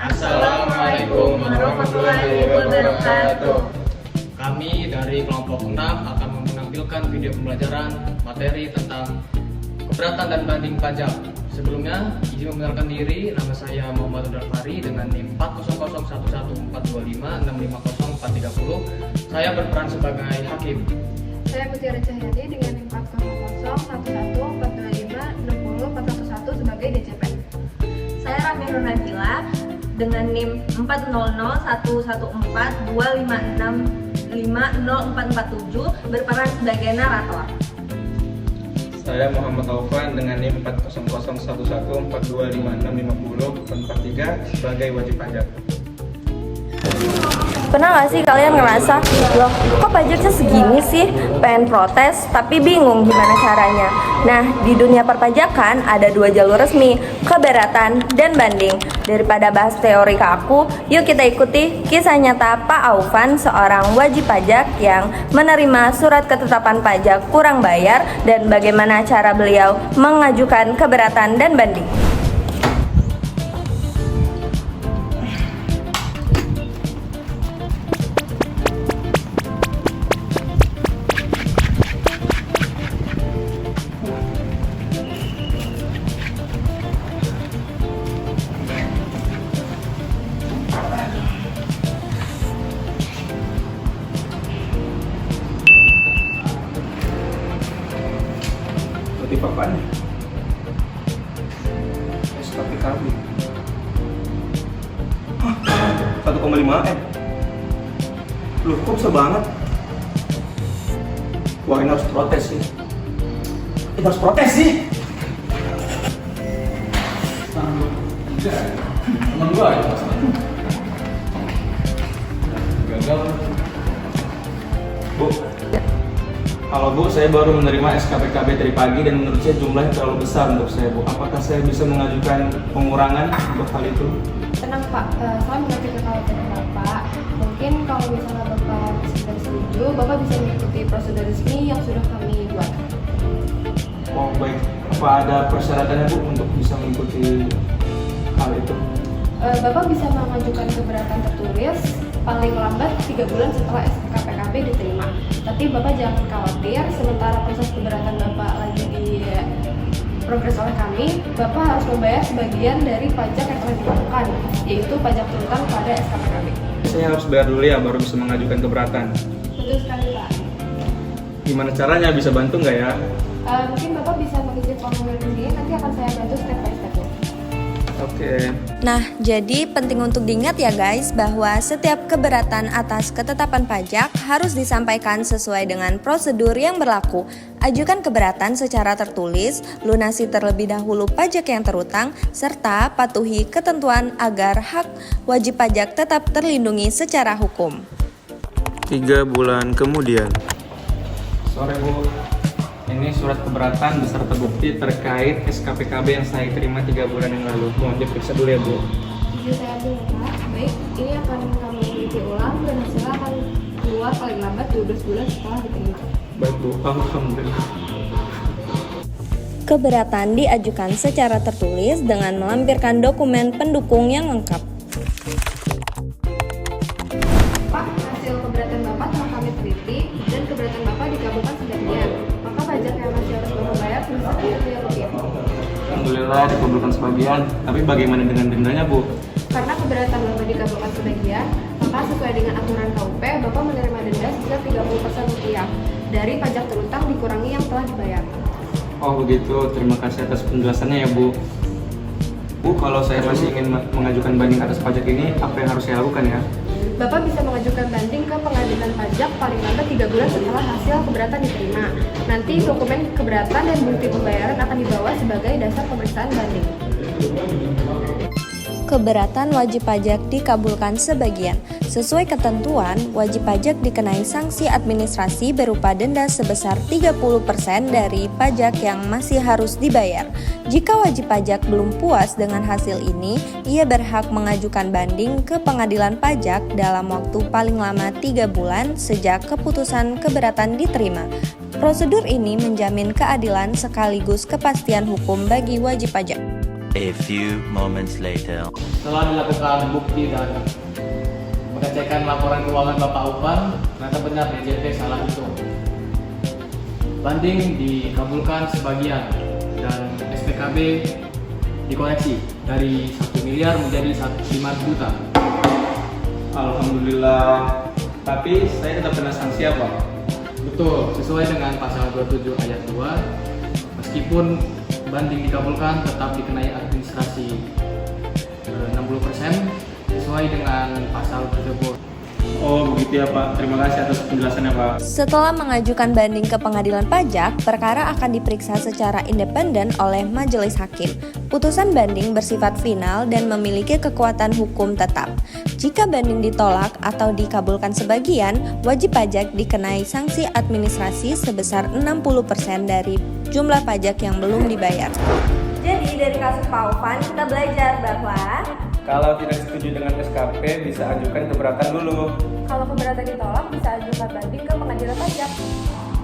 Assalamualaikum warahmatullahi wabarakatuh. Kami dari kelompok 6 akan menampilkan video pembelajaran materi tentang keberatan dan banding pajak. Sebelumnya, izin memperkenalkan diri, nama saya Muhammad Udalfari dengan NIM 400111425650430. Saya berperan sebagai hakim. Saya Mutiara Cahyadi dengan NIM 4001114256041 sebagai DCP. Saya Rami Nurhadila dengan NIM 40012565047 berperan sebagai narator. Saya Muhammad Taufan dengan NIM 4001142565043 sebagai wajib pajak. Pernah gak sih kalian ngerasa, loh kok pajaknya segini sih? Pengen protes tapi bingung gimana caranya. Nah, di dunia perpajakan ada dua jalur resmi, keberatan dan banding. Daripada bahas teori ke aku, yuk kita ikuti kisah nyata Pak Aufan, seorang wajib pajak yang menerima surat ketetapan pajak kurang bayar dan bagaimana cara beliau mengajukan keberatan dan banding. Motif apaan ya? SKPKB. Hah? 1,5 M? Loh, kok bisa banget? Wah, ini harus protes sih. Kita harus protes sih. Teman gua ya, gagal. Bu, halo Bu, saya baru menerima SKPKB dari pagi dan menurut saya jumlahnya terlalu besar untuk saya, Bu. Apakah saya bisa mengajukan pengurangan untuk hal itu? Tenang Pak, saya mengerti kekhawatiran Bapak. Mungkin kalau misalnya Bapak tidak setuju, Bapak bisa mengikuti prosedur resmi yang sudah kami buat. Oh baik, apa ada persyaratannya Bu untuk bisa mengikuti hal itu? Bapak bisa mengajukan keberatan tertulis paling lambat 3 bulan setelah SKPKB diterima. Tapi Bapak jangan khawatir, sementara proses keberatan Bapak lagi di progres oleh kami, Bapak harus membayar sebagian dari pajak yang telah ditentukan, yaitu pajak terutang pada SKPKB. Saya harus bayar dulu ya, baru bisa mengajukan keberatan. Betul sekali Pak. Gimana caranya, bisa bantu nggak ya? Mungkin Bapak bisa mengisi formulir ini, nanti akan saya bantu step by step-nya. Oke. Nah, jadi penting untuk diingat ya guys bahwa setiap keberatan atas ketetapan pajak harus disampaikan sesuai dengan prosedur yang berlaku. Ajukan keberatan secara tertulis, lunasi terlebih dahulu pajak yang terutang, serta patuhi ketentuan agar hak wajib pajak tetap terlindungi secara hukum. 3 bulan kemudian. Sore Bu, ini surat keberatan beserta bukti terkait SKPKB yang saya terima 3 bulan yang lalu. Mohon diperiksa dulu ya Bu. Izin saya dulu Pak. Baik, ini akan kami teliti ulang dan hasilnya akan keluar paling lambat 12 bulan setelah diterima. Baik Bu, alhamdulillah. Keberatan diajukan secara tertulis dengan melampirkan dokumen pendukung yang lengkap. Pak, hasil keberatan Bapak telah kami teliti dan keberatan Bapak dikabulkan sebagian. Maka pajak yang masih harus Bapak bayar sebesar Rp1 miliar. Alhamdulillah dikabulkan sebagian, tapi bagaimana dengan dendanya Bu? Karena keberatan Bapak dikabulkan sebagian, maka sesuai dengan aturan KUP, Bapak menerima denda sebesar Rp30 dari pajak terutang dikurangi yang telah dibayar. Oh begitu, terima kasih atas penjelasannya ya Bu. Bu, kalau saya masih ingin mengajukan banding atas pajak ini, apa yang harus saya lakukan ya? Bapak bisa mengajukan banding ke pengadilan pajak paling lambat 3 bulan setelah hasil keberatan diterima. Nanti dokumen keberatan dan bukti pembayaran akan dibawa sebagai dasar pemeriksaan banding. Keberatan wajib pajak dikabulkan sebagian. Sesuai ketentuan, wajib pajak dikenai sanksi administrasi berupa denda sebesar 30% dari pajak yang masih harus dibayar. Jika wajib pajak belum puas dengan hasil ini, ia berhak mengajukan banding ke pengadilan pajak dalam waktu paling lama 3 bulan sejak keputusan keberatan diterima. Prosedur ini menjamin keadilan sekaligus kepastian hukum bagi wajib pajak. A few moments later. Setelah dilakukan bukti dan mengecekkan laporan keuangan Bapak Upan, ternyata benar DJP salah hitung. Banding dikabulkan sebagian dan SPKB dikoreksi dari 1 miliar menjadi 5 juta. Alhamdulillah. Tapi saya tetap kena sanksi apa? Betul, sesuai dengan pasal 27 ayat 2, meskipun banding dikabulkan tetap dikenai administrasi 60% sesuai dengan pasal tersebut. Oh begitu ya Pak, terima kasih atas penjelasannya Pak. Setelah mengajukan banding ke pengadilan pajak, perkara akan diperiksa secara independen oleh majelis hakim. Putusan banding bersifat final dan memiliki kekuatan hukum tetap. Jika banding ditolak atau dikabulkan sebagian, wajib pajak dikenai sanksi administrasi sebesar 60% dari jumlah pajak yang belum dibayar. Jadi dari kasus Pak Upan kita belajar bahwa Kalau tidak setuju dengan SKP bisa ajukan keberatan dulu. Kalau keberatan ditolak, bisa ajukan banding ke pengadilan pajak.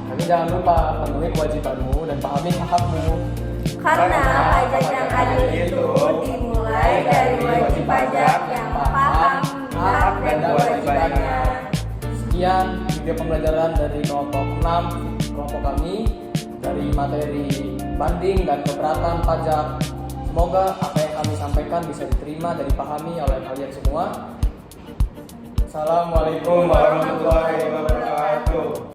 Tapi jangan lupa penuhi kewajibanmu dan pahami hak-hakmu. karena pajak yang adil itu dimulai dari wajib pajak yang paham hak dan kewajibannya. Sekian video pembelajaran dari kelompok 6 kelompok kami dari materi banding dan keberatan pajak. Semoga apa yang kami sampaikan bisa diterima dan dipahami oleh kalian semua. Assalamualaikum warahmatullahi wabarakatuh.